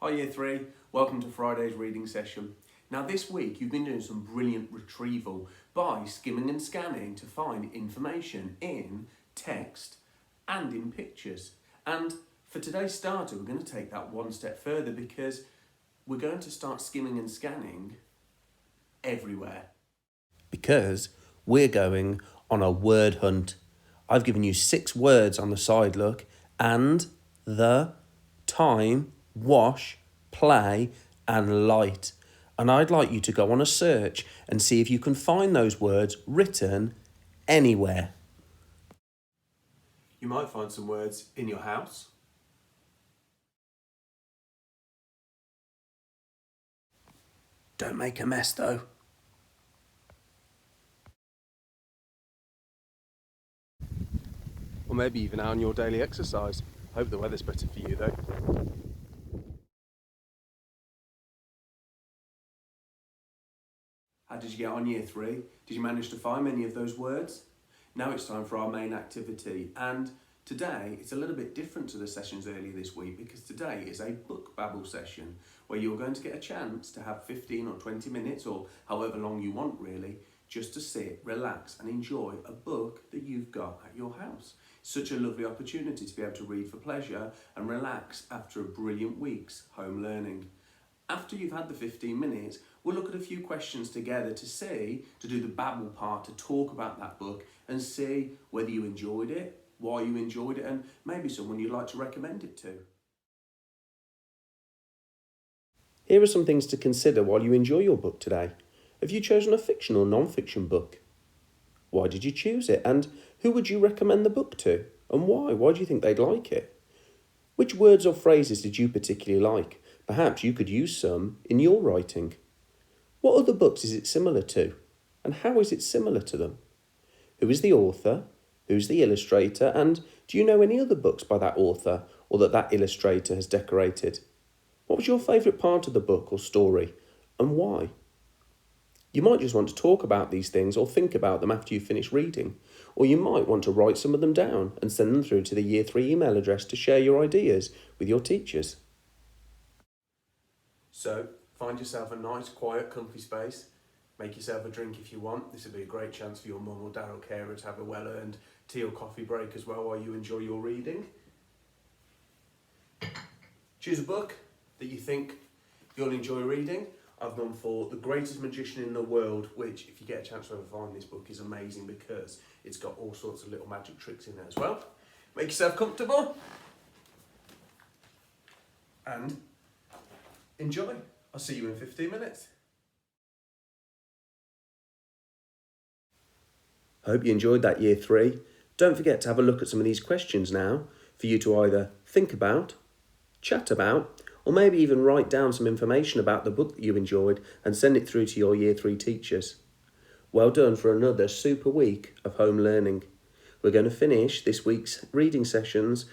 Hi Year 3, welcome to Friday's reading session. Now this week you've been doing some brilliant retrieval by skimming and scanning to find information in text and in pictures. And for today's starter we're going to take that one step further because we're going to start skimming and scanning everywhere. Because we're going on a word hunt. I've given you 6 words on the side look and the, time, wash, play and light. And I'd like you to go on a search and see if you can find those words written anywhere. You might find some words in your house. Don't make a mess though. Or maybe even out on your daily exercise. Hope the weather's better for you though. How did you get on Year 3? Did you manage to find many of those words? Now it's time for our main activity, and today it's a little bit different to the sessions earlier this week because today is a book babble session where you're going to get a chance to have 15 or 20 minutes or however long you want really, just to sit, relax and enjoy a book that you've got at your house. Such a lovely opportunity to be able to read for pleasure and relax after a brilliant week's home learning. After you've had the 15 minutes, we'll look at a few questions together to do the babble part, to talk about that book and see whether you enjoyed it, why you enjoyed it, and maybe someone you'd like to recommend it to. Here are some things to consider while you enjoy your book today. Have you chosen a fiction or non-fiction book? Why did you choose it? And who would you recommend the book to? And why? Why do you think they'd like it? Which words or phrases did you particularly like? Perhaps you could use some in your writing. What other books is it similar to? And how is it similar to them? Who is the author? Who's the illustrator? And do you know any other books by that author or that illustrator has decorated? What was your favourite part of the book or story and why? You might just want to talk about these things or think about them after you finish reading, or you might want to write some of them down and send them through to the Year 3 email address to share your ideas with your teachers. So, find yourself a nice, quiet, comfy space. Make yourself a drink if you want. This would be a great chance for your mum or dad or carer to have a well-earned tea or coffee break as well while you enjoy your reading. Choose a book that you think you'll enjoy reading. I've gone for The Greatest Magician in the World, which, if you get a chance to ever find this book, is amazing because it's got all sorts of little magic tricks in there as well. Make yourself comfortable and enjoy. I'll see you in 15 minutes. I hope you enjoyed that Year 3. Don't forget to have a look at some of these questions now for you to either think about, chat about, or maybe even write down some information about the book that you enjoyed and send it through to your Year 3 teachers. Well done for another super week of home learning. We're going to finish this week's reading sessions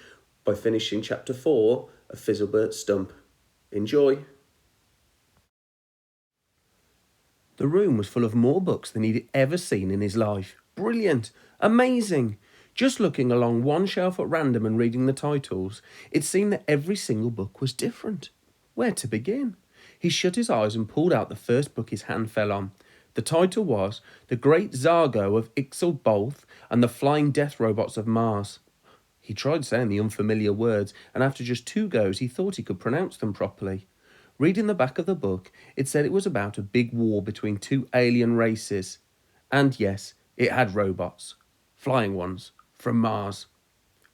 by finishing chapter 4 of Fizzlebert, Stump. Enjoy! The room was full of more books than he'd ever seen in his life. Brilliant! Amazing! Just looking along one shelf at random and reading the titles, it seemed that every single book was different. Where to begin? He shut his eyes and pulled out the first book his hand fell on. The title was The Great Zargo of Fizzlebert and the Flying Death Robots of Mars. He tried saying the unfamiliar words, and after just 2 goes he thought he could pronounce them properly. Reading the back of the book, it said it was about a big war between 2 alien races. And yes, it had robots. Flying ones. From Mars.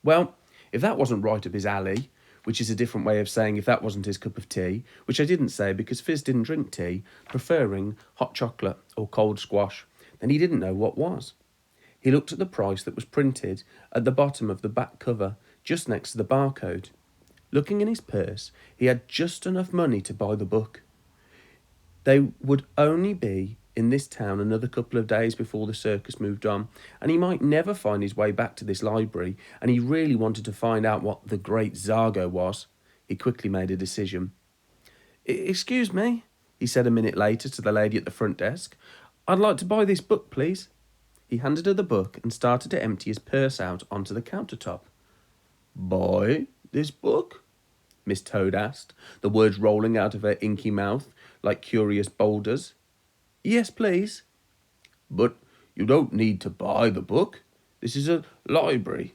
Well, if that wasn't right up his alley, which is a different way of saying if that wasn't his cup of tea, which I didn't say because Fizz didn't drink tea, preferring hot chocolate or cold squash, then he didn't know what was. He looked at the price that was printed at the bottom of the back cover, just next to the barcode. Looking in his purse, he had just enough money to buy the book. They would only be in this town another couple of days before the circus moved on, and he might never find his way back to this library, and he really wanted to find out what the Great Zargo was. He quickly made a decision. "Excuse me," he said a minute later to the lady at the front desk. "I'd like to buy this book, please." He handed her the book and started to empty his purse out onto the countertop. "Buy this book?" Miss Toad asked, the words rolling out of her inky mouth like curious boulders. Yes, please. But you don't need to buy the book. This is a library.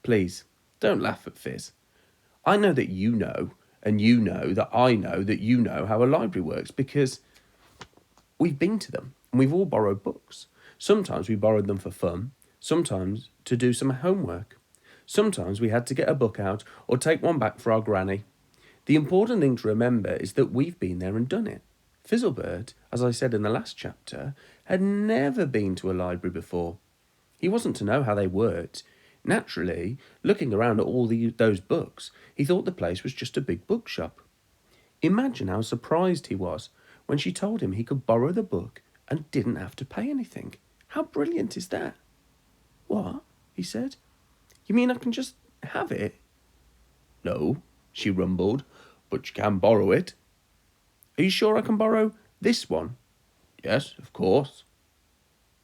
Please, don't laugh at Fizz. I know that you know, and you know that I know that you know how a library works because we've been to them and we've all borrowed books. Sometimes we borrowed them for fun, sometimes to do some homework. Sometimes we had to get a book out or take one back for our granny. The important thing to remember is that we've been there and done it. Fizzlebert, as I said in the last chapter, had never been to a library before. He wasn't to know how they worked. Naturally, looking around at all those books, he thought the place was just a big bookshop. Imagine how surprised he was when she told him he could borrow the book and didn't have to pay anything. How brilliant is that? What? He said. You mean I can just have it? No, she rumbled, but you can borrow it. Are you sure I can borrow this one? Yes, of course.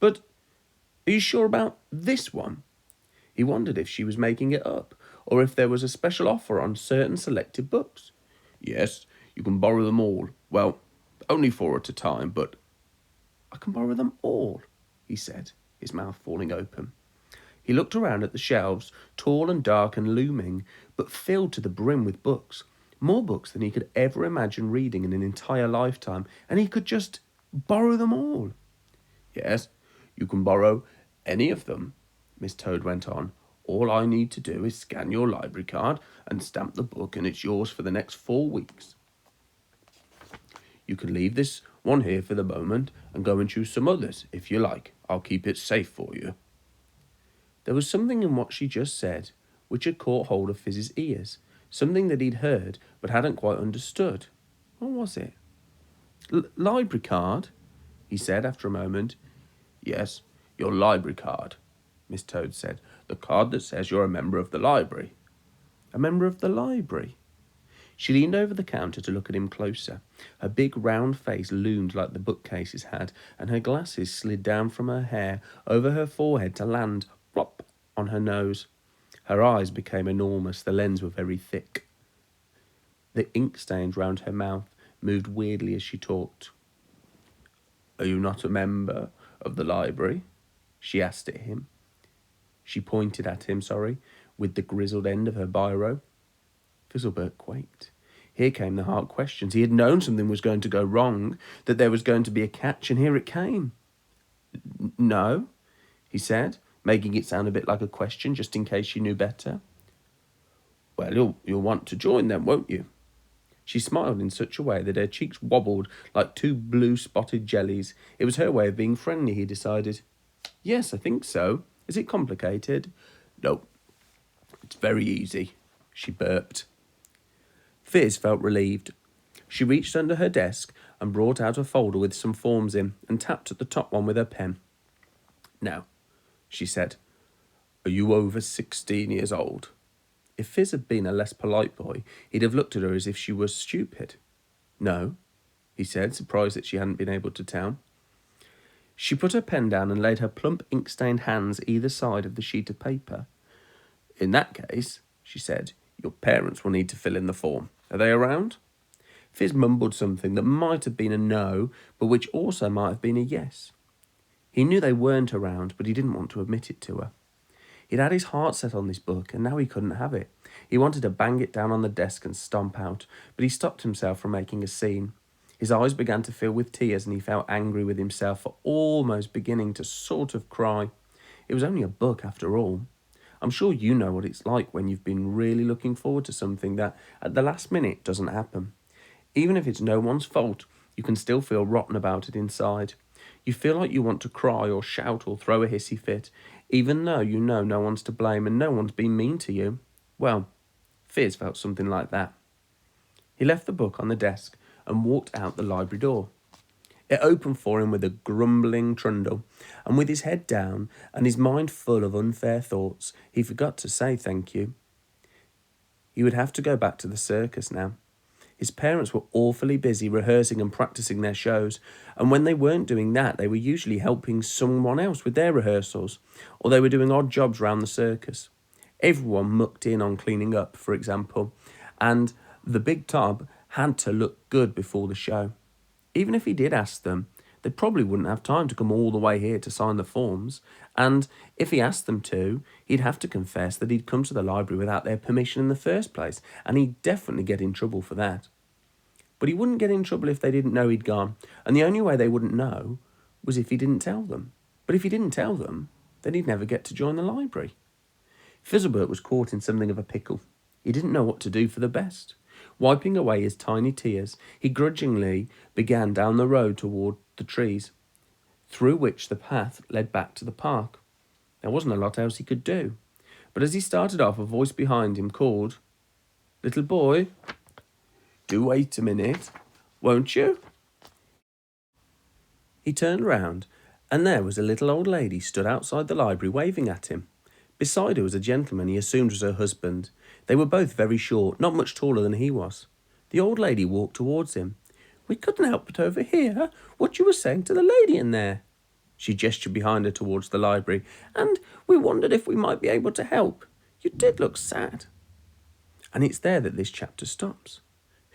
But are you sure about this one? He wondered if she was making it up, or if there was a special offer on certain selected books. Yes, you can borrow them all. Well, only 4 at a time, but I can borrow them all, he said, his mouth falling open. He looked around at the shelves, tall and dark and looming, but filled to the brim with books. More books than he could ever imagine reading in an entire lifetime, and he could just borrow them all. Yes, you can borrow any of them, Miss Toad went on. All I need to do is scan your library card and stamp the book, and it's yours for the next 4 weeks. You can leave this one here for the moment and go and choose some others, if you like. I'll keep it safe for you. There was something in what she just said which had caught hold of Fizz's ears, something that he'd heard but hadn't quite understood. What was it? Library card, he said after a moment. Yes, your library card, Miss Toad said. The card that says you're a member of the library. A member of the library? She leaned over the counter to look at him closer. Her big round face loomed like the bookcases had, and her glasses slid down from her hair over her forehead to land, plop, on her nose. Her eyes became enormous. The lens were very thick. The ink stains round her mouth moved weirdly as she talked. Are you not a member of the library? She asked at him. She pointed at him, with the grizzled end of her biro. Fizzlebert quaked. Here came the hard questions. He had known something was going to go wrong, that there was going to be a catch, and here it came. No, he said, making it sound a bit like a question, just in case she knew better. Well, you'll want to join them, won't you? She smiled in such a way that her cheeks wobbled like 2 blue-spotted jellies. It was her way of being friendly, he decided. Yes, I think so. Is it complicated? No, it's very easy, she burped. Fizz felt relieved. She reached under her desk and brought out a folder with some forms in and tapped at the top one with her pen. Now, she said, are you over 16 years old? If Fizz had been a less polite boy, he'd have looked at her as if she was stupid. No, he said, surprised that she hadn't been able to tell. She put her pen down and laid her plump ink-stained hands either side of the sheet of paper. In that case, she said, your parents will need to fill in the form. Are they around? Fizz mumbled something that might have been a no, but which also might have been a yes. He knew they weren't around, but he didn't want to admit it to her. He'd had his heart set on this book, and now he couldn't have it. He wanted to bang it down on the desk and stomp out, but he stopped himself from making a scene. His eyes began to fill with tears, and he felt angry with himself for almost beginning to sort of cry. It was only a book, after all. I'm sure you know what it's like when you've been really looking forward to something that, at the last minute, doesn't happen. Even if it's no one's fault, you can still feel rotten about it inside. You feel like you want to cry or shout or throw a hissy fit, even though you know no one's to blame and no one's been mean to you. Well, Fizz felt something like that. He left the book on the desk and walked out the library door. It opened for him with a grumbling trundle, and with his head down and his mind full of unfair thoughts, he forgot to say thank you. He would have to go back to the circus now. His parents were awfully busy rehearsing and practicing their shows, and when they weren't doing that, they were usually helping someone else with their rehearsals, or they were doing odd jobs round the circus. Everyone mucked in on cleaning up, for example, and the big tub had to look good before the show. Even if he did ask them, they probably wouldn't have time to come all the way here to sign the forms, and if he asked them to, he'd have to confess that he'd come to the library without their permission in the first place, and he'd definitely get in trouble for that. But he wouldn't get in trouble if they didn't know he'd gone, and the only way they wouldn't know was if he didn't tell them. But if he didn't tell them, then he'd never get to join the library. Fizzlebert was caught in something of a pickle. He didn't know what to do for the best. Wiping away his tiny tears, he grudgingly began down the road toward the trees, through which the path led back to the park. There wasn't a lot else he could do. But as he started off, a voice behind him called, "Little boy, do wait a minute, won't you?" He turned round, and there was a little old lady stood outside the library waving at him. Beside her was a gentleman he assumed was her husband. They were both very short, not much taller than he was. The old lady walked towards him. "We couldn't help but overhear what you were saying to the lady in there." She gestured behind her towards the library, "and we wondered if we might be able to help. You did look sad." And it's there that this chapter stops.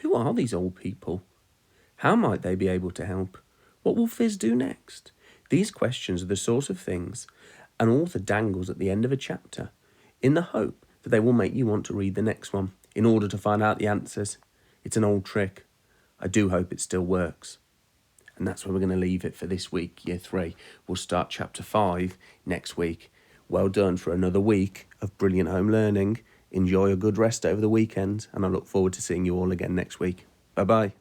Who are these old people? How might they be able to help? What will Fizz do next? These questions are the sort of things an author dangles at the end of a chapter, in the hope that they will make you want to read the next one in order to find out the answers. It's an old trick. I do hope it still works. And that's where we're going to leave it for this week, Year 3. We'll start Chapter 5 next week. Well done for another week of brilliant home learning. Enjoy a good rest over the weekend, and I look forward to seeing you all again next week. Bye-bye.